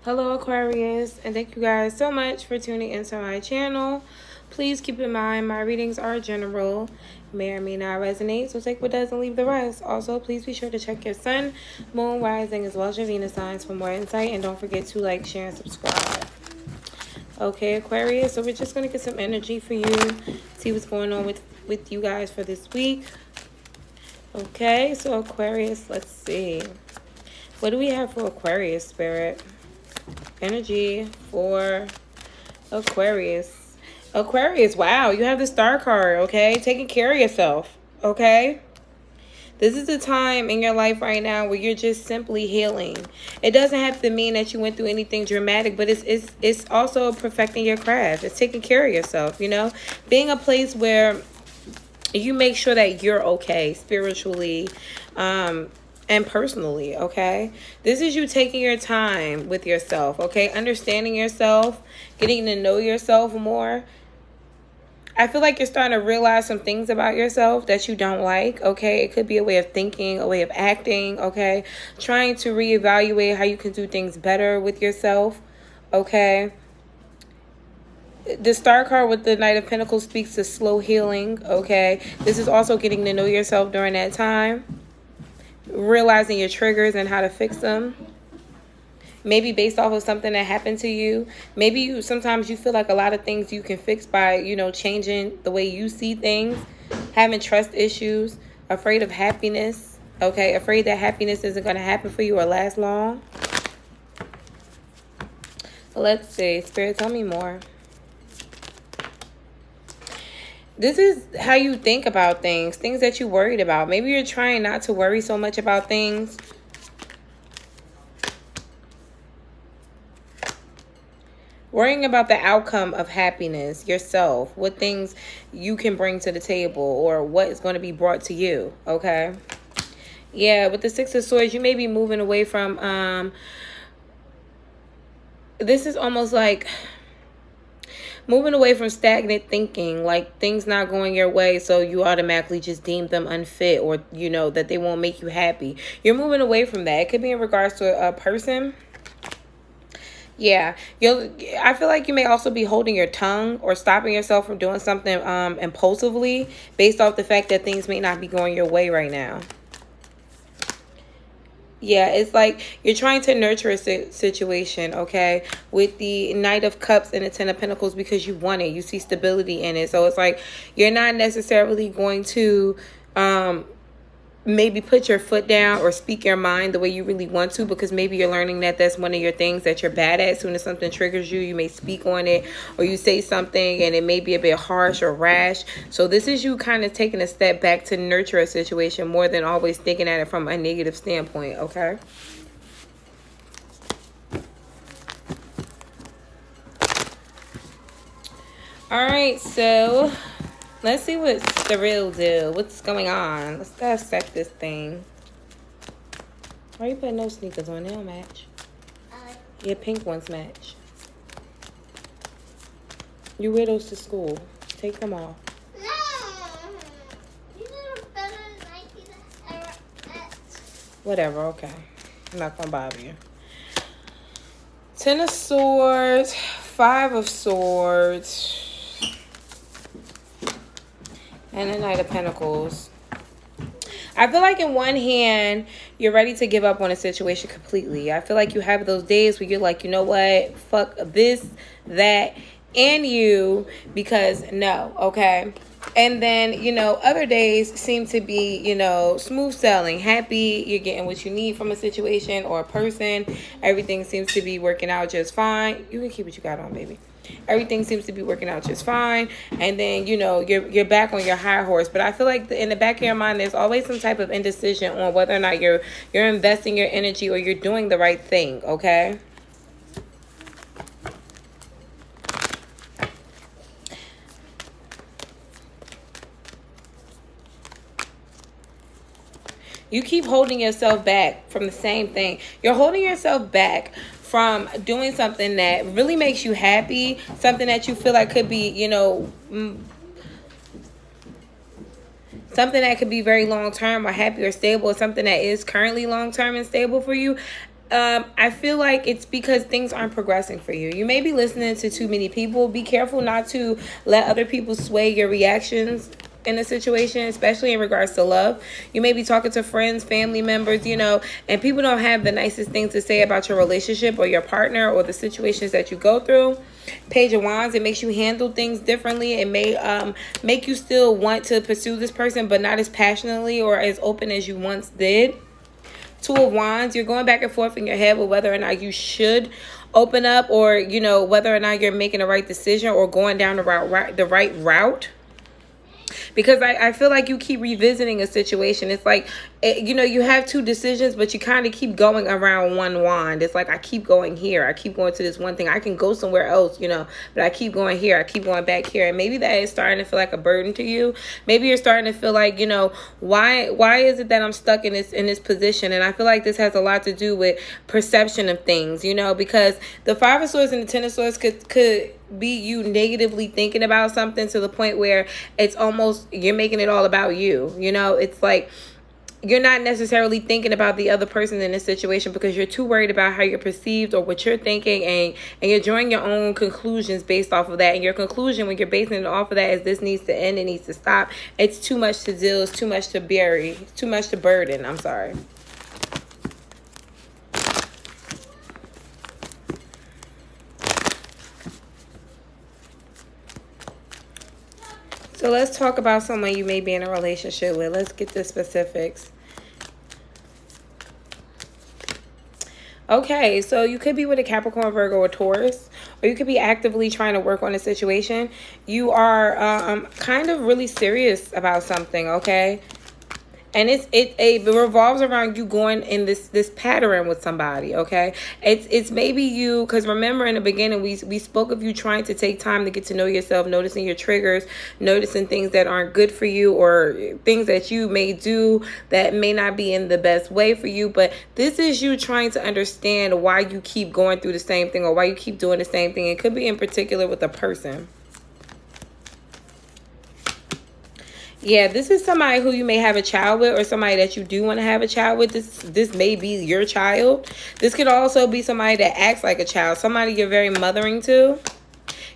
Hello Aquarius, and thank you guys so much for tuning into my channel. Please keep in mind my readings are general, may or may not resonate, so take what does and leave the rest. Also, please be sure to check your sun, moon, rising, as well as your Venus signs for more insight, and don't forget to like, share, and subscribe. Okay, Aquarius, so we're just going to get some energy for you, see what's going on with you guys for this week. Okay, so Aquarius, let's see. What do we have for Aquarius, Spirit? Energy for Aquarius. Aquarius, wow, you have the Star card, okay? Taking care of yourself, okay? This is the time in your life right now where you're just simply healing. It doesn't have to mean that you went through anything dramatic, but it's also perfecting your craft. It's taking care of yourself, you know? Being a place where you make sure that you're okay spiritually, and personally, okay? This is you taking your time with yourself, okay? Understanding yourself, getting to know yourself more. I feel like you're starting to realize some things about yourself that you don't like, okay? It could be a way of thinking, a way of acting, okay? Trying to reevaluate how you can do things better with yourself, okay? The Star card with the Knight of Pentacles speaks to slow healing, okay? This is also getting to know yourself during that time. Realizing your triggers and how to fix them. Maybe based off of something that happened to you. Maybe sometimes you feel like a lot of things you can fix by, you know, changing the way you see things. Having trust issues. Afraid of happiness. Okay, afraid that happiness isn't going to happen for you or last long. Let's see. Spirit, tell me more. This is how you think about things that you're worried about. Maybe you're trying not to worry so much about things. Worrying about the outcome of happiness, yourself, what things you can bring to the table or what is going to be brought to you, okay? Yeah, with the Six of Swords, you may be moving away from, this is almost like moving away from stagnant thinking, like things not going your way, so you automatically just deem them unfit or, you know, that they won't make you happy. You're moving away from that. It could be in regards to a person. Yeah, I feel like you may also be holding your tongue or stopping yourself from doing something impulsively based off the fact that things may not be going your way right now. Yeah, it's like you're trying to nurture a situation, okay, with the Knight of Cups and the Ten of Pentacles because you want it. You see stability in it. So it's like you're not necessarily going to maybe put your foot down or speak your mind the way you really want to, because maybe you're learning that that's one of your things that you're bad at. As soon as something triggers you, you may speak on it or you say something and it may be a bit harsh or rash. So this is you kind of taking a step back to nurture a situation more than always thinking at it from a negative standpoint, okay? All right, so let's see what's the real deal. What's going on? Let's dissect this thing. Why are you putting those sneakers on? They don't match. Your pink ones match. You wear those to school. Take them off. Whatever, okay. I'm not going to bother you. Ten of Swords. Five of Swords. And the Knight of Pentacles. I feel like in one hand, you're ready to give up on a situation completely. I feel like you have those days where you're like, you know what? Fuck this, that, and you. Because no, okay? And then, you know, other days seem to be, you know, smooth sailing. Happy, you're getting what you need from a situation or a person. Everything seems to be working out just fine. You can keep what you got on, baby. Everything seems to be working out just fine. And then, you know, you're back on your high horse. But I feel like in the back of your mind, there's always some type of indecision on whether or not you're investing your energy or you're doing the right thing, okay? You keep holding yourself back from the same thing. You're holding yourself back from doing something that really makes you happy, something that you feel like could be, you know, something that could be very long-term or happy or stable, or something that is currently long-term and stable for you. I feel like it's because things aren't progressing for you. You may be listening to too many people. Be careful not to let other people sway your reactions in a situation, especially in regards to love. You may be talking to friends, family members, you know, and people don't have the nicest things to say about your relationship or your partner or the situations that you go through. Page of Wands, it makes you handle things differently. It may make you still want to pursue this person, but not as passionately or as open as you once did. Two of Wands, you're going back and forth in your head with whether or not you should open up, or, you know, whether or not you're making the right decision or going down the right route. Because I feel like you keep revisiting a situation. It's like, you know, you have two decisions, but you kind of keep going around one wand. It's like, I keep going here. I keep going to this one thing. I can go somewhere else, you know, but I keep going here. I keep going back here. And maybe that is starting to feel like a burden to you. Maybe you're starting to feel like, you know, why is it that I'm stuck in this position? And I feel like this has a lot to do with perception of things, you know, because the Five of Swords and the Ten of Swords could be you negatively thinking about something to the point where it's almost, you're making it all about you. You know, it's like you're not necessarily thinking about the other person in this situation because you're too worried about how you're perceived or what you're thinking, and you're drawing your own conclusions based off of that. And your conclusion, when you're basing it off of that, is this needs to end, it needs to stop. It's too much to deal, it's too much to bury, too much to burden. I'm sorry. So let's talk about someone you may be in a relationship with. Let's get the specifics. Okay, so you could be with a Capricorn, Virgo, or Taurus, or you could be actively trying to work on a situation. You are kind of really serious about something, okay? And it revolves around you going in this pattern with somebody, okay? It's maybe you, because remember in the beginning we spoke of you trying to take time to get to know yourself, noticing your triggers, noticing things that aren't good for you, or things that you may do that may not be in the best way for you. But this is you trying to understand why you keep going through the same thing, or why you keep doing the same thing. It could be in particular with a person. Yeah, this is somebody who you may have a child with, or somebody that you do want to have a child with. This may be your child. This could also be somebody that acts like a child, somebody you're very mothering to.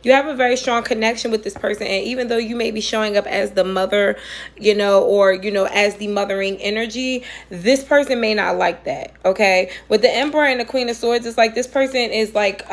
You have a very strong connection with this person, and even though you may be showing up as the mother, you know, or, you know, as the mothering energy, this person may not like that, okay? With the Emperor and the Queen of Swords, it's like this person is like,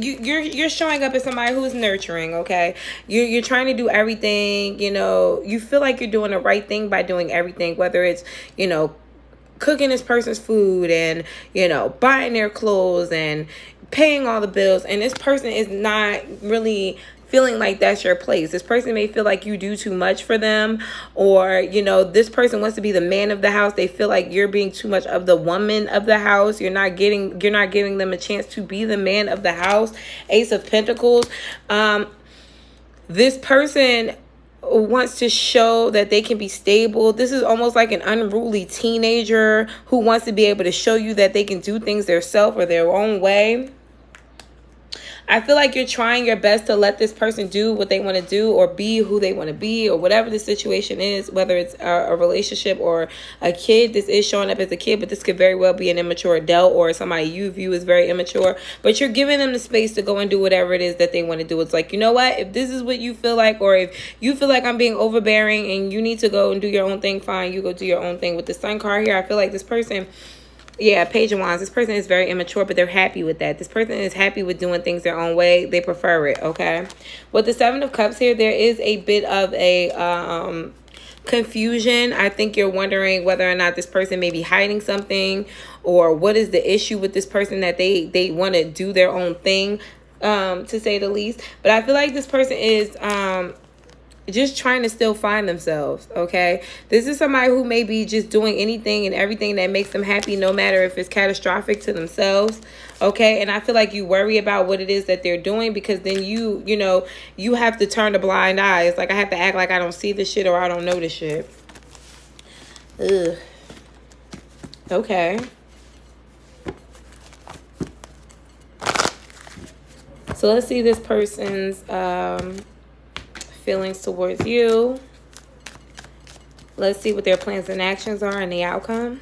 you're showing up as somebody who's nurturing, okay? You're trying to do everything, you know, you feel like you're doing the right thing by doing everything, whether it's, you know, cooking this person's food and, you know, buying their clothes and paying all the bills. And this person is not really feeling like that's your place. This person may feel like you do too much for them, or, you know, this person wants to be the man of the house. They feel like you're being too much of the woman of the house. You're not giving them a chance to be the man of the house. Ace of Pentacles. This person wants to show that they can be stable. This is almost like an unruly teenager who wants to be able to show you that they can do things themselves or their own way. I feel like you're trying your best to let this person do what they want to do, or be who they want to be, or whatever the situation is, whether it's a relationship or a kid. This is showing up as a kid, but this could very well be an immature adult or somebody you view as very immature. But you're giving them the space to go and do whatever it is that they want to do. It's like, you know what? If this is what you feel like, or if you feel like I'm being overbearing and you need to go and do your own thing, fine. You go do your own thing. With the Sun card here, I feel like this person... Yeah, Page of Wands. This person is very immature, but they're happy with that. This person is happy with doing things their own way. They prefer it, okay? With the Seven of Cups here, there is a bit of a confusion. I think you're wondering whether or not this person may be hiding something, or what is the issue with this person that they want to do their own thing, to say the least. But I feel like this person is... just trying to still find themselves, okay? This is somebody who may be just doing anything and everything that makes them happy, no matter if it's catastrophic to themselves, okay? And I feel like you worry about what it is that they're doing, because then you know, you have to turn a blind eye. It's like, I have to act like I don't see this shit, or I don't know this shit. Ugh. Okay. So let's see this person's... feelings towards you. Let's see what their plans and actions are and the outcome.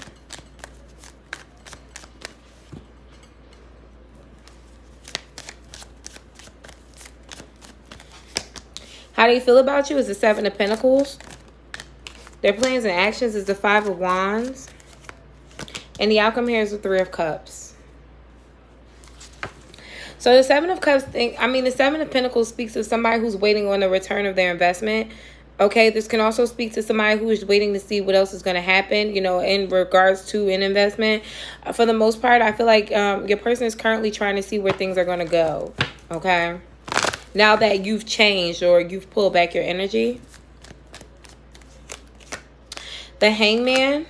How they feel about you is the Seven of Pentacles. Their plans and actions is the Five of Wands. And the outcome here is the Three of Cups. So the Seven of Cups the Seven of Pentacles speaks to somebody who's waiting on the return of their investment. Okay, this can also speak to somebody who is waiting to see what else is going to happen, you know, in regards to an investment. For the most part, I feel like your person is currently trying to see where things are going to go. Okay, now that you've changed or you've pulled back your energy. The Hangman.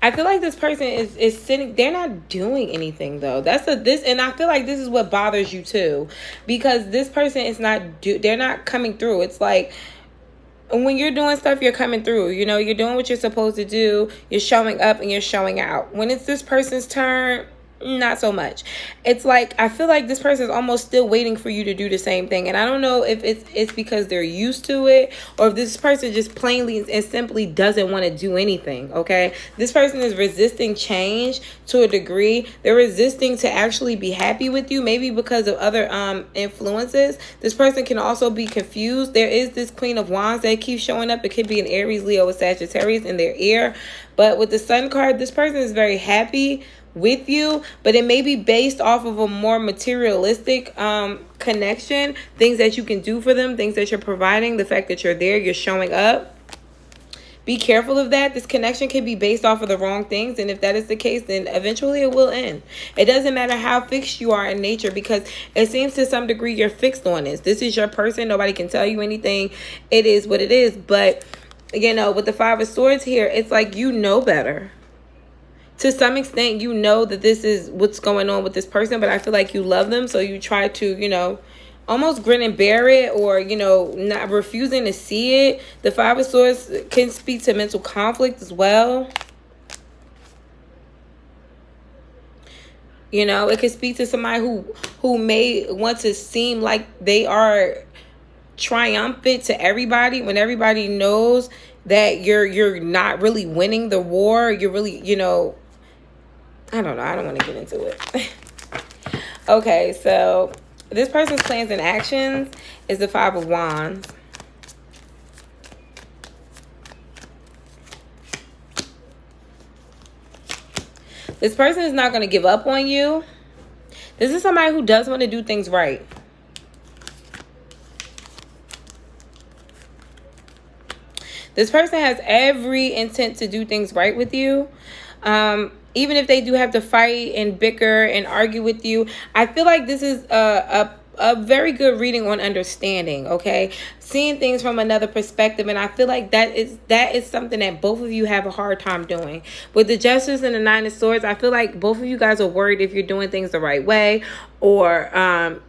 I feel like this person is sitting, they're not doing anything though. And I feel like this is what bothers you too, because this person is they're not coming through. It's like when you're doing stuff, you're coming through, you know, you're doing what you're supposed to do. You're showing up and you're showing out. When it's this person's turn, not so much. It's like, I feel like this person is almost still waiting for you to do the same thing. And I don't know if it's because they're used to it, or if this person just plainly and simply doesn't want to do anything. Okay, this person is resisting change to a degree. They're resisting to actually be happy with you, maybe because of other influences. This person can also be confused. There is this Queen of Wands that keeps showing up. It could be an Aries, Leo, or Sagittarius in their ear. But with the Sun card, this person is very happy with you, but it may be based off of a more materialistic connection, things that you can do for them, things that you're providing, the fact that you're there, you're showing up. Be careful of that. This connection can be based off of the wrong things, and if that is the case, then eventually it will end. It doesn't matter how fixed you are in nature, because it seems to some degree you're fixed on this. This is your person. Nobody can tell you anything. It is what it is. But you know, with the Five of Swords here, it's like you know better. To some extent, you know that this is what's going on with this person, but I feel like you love them, so you try to, you know, almost grin and bear it, or, you know, not refusing to see it. The Five of Swords can speak to mental conflict as well. You know, it could speak to somebody who may want to seem like they are triumphant to everybody when everybody knows that you're not really winning the war. You're really, you know, I don't know. I don't want to get into it. Okay, so this person's plans and actions is the Five of Wands. This person is not going to give up on you. This is somebody who does want to do things right. This person has every intent to do things right with you. Even if they do have to fight and bicker and argue with you, I feel like this is a very good reading on understanding, okay? Seeing things from another perspective, and I feel like that is something that both of you have a hard time doing. With the Justice and the Nine of Swords, I feel like both of you guys are worried if you're doing things the right way, or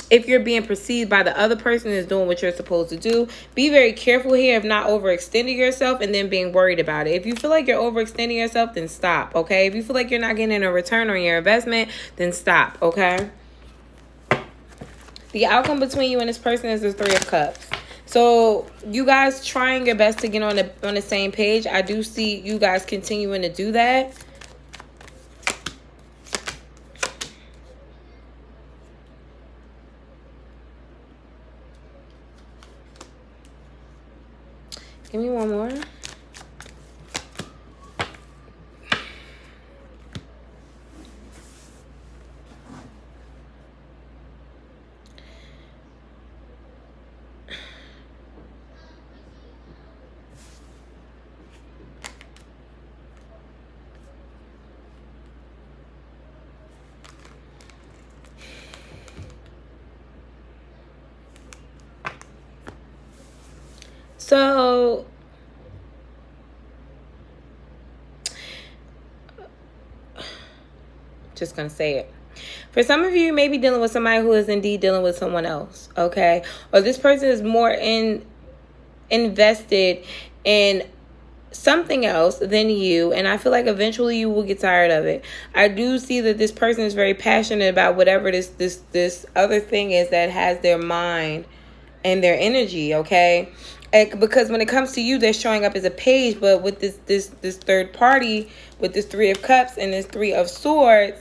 if you're being perceived by the other person is doing what you're supposed to do. Be very careful here of not overextending yourself and then being worried about it. If you feel like you're overextending yourself, then stop, okay? If you feel like you're not getting a return on your investment, then stop, okay? The outcome between you and this person is the Three of Cups. So you guys trying your best to get on the same page. I do see you guys continuing to do that. Give me one more. So just gonna say it. For some of you, you may be dealing with somebody who is indeed dealing with someone else, okay? Or this person is more invested in something else than you, and I feel like eventually you will get tired of it. I do see that this person is very passionate about whatever this other thing is that has their mind and their energy, okay? Because when it comes to you, they're showing up as a page, but with this third party, with this Three of Cups and this Three of Swords,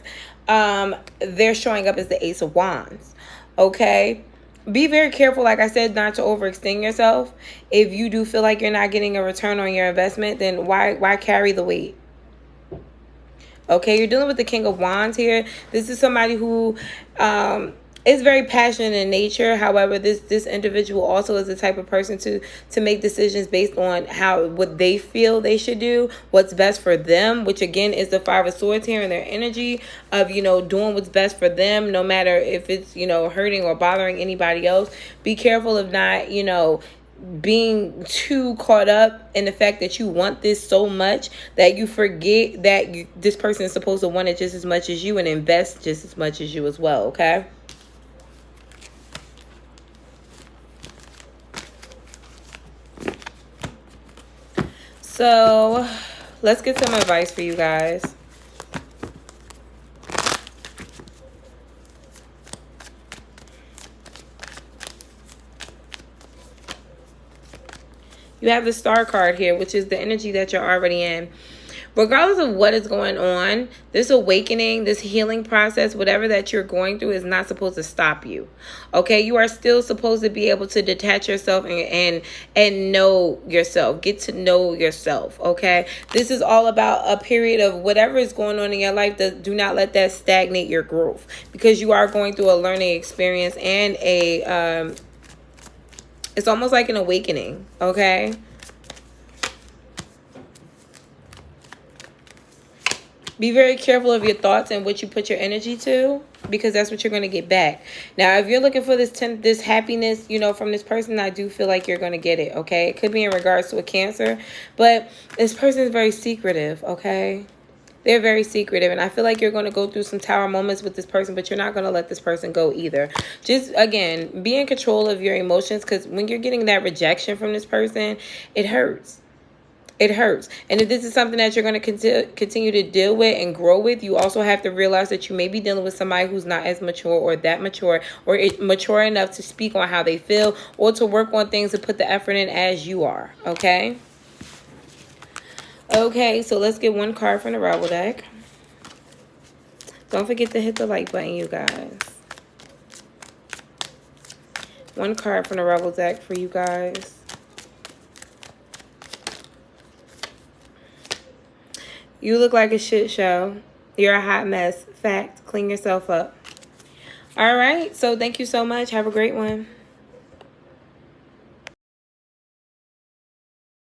they're showing up as the Ace of Wands, okay? be very careful, like I said, not to overextend yourself. If you do feel like you're not getting a return on your investment, then why carry the weight? Okay, you're dealing with the King of Wands here. This is somebody who is very passionate in nature. However, this individual also is the type of person to make decisions based on what they feel they should do, what's best for them, which again is the Five of Swords here, and their energy of, you know, doing what's best for them, no matter if it's, you know, hurting or bothering anybody else. Be careful of not, you know, being too caught up in the fact that you want this so much that you forget that this person is supposed to want it just as much as you and invest just as much as you as well. Okay. So let's get some advice for you guys. You have the Star card here, which is the energy that you're already in. Regardless of what is going on, this awakening, this healing process, whatever that you're going through is not supposed to stop you. Okay, you are still supposed to be able to detach yourself and know yourself. Get to know yourself. Okay, this is all about a period of whatever is going on in your life. Do not let that stagnate your growth, because you are going through a learning experience and it's almost like an awakening. Okay. Be very careful of your thoughts and what you put your energy to, because that's what you're going to get back. Now, if you're looking for this happiness, you know, from this person, I do feel like you're going to get it, okay? It could be in regards to a Cancer, but this person is very secretive, okay? They're very secretive, and I feel like you're going to go through some tower moments with this person, but you're not going to let this person go either. Just, again, be in control of your emotions, because when you're getting that rejection from this person, it hurts. It hurts. And if this is something that you're going to continue to deal with and grow with, you also have to realize that you may be dealing with somebody who's not as mature or that mature or mature enough to speak on how they feel or to work on things and put the effort in as you are. Okay? Okay, so let's get one card from the Rebel deck. Don't forget to hit the like button, you guys. One card from the Rebel deck for you guys. You look like a shit show. You're a hot mess. Fact. Clean yourself up. All right. So thank you so much. Have a great one.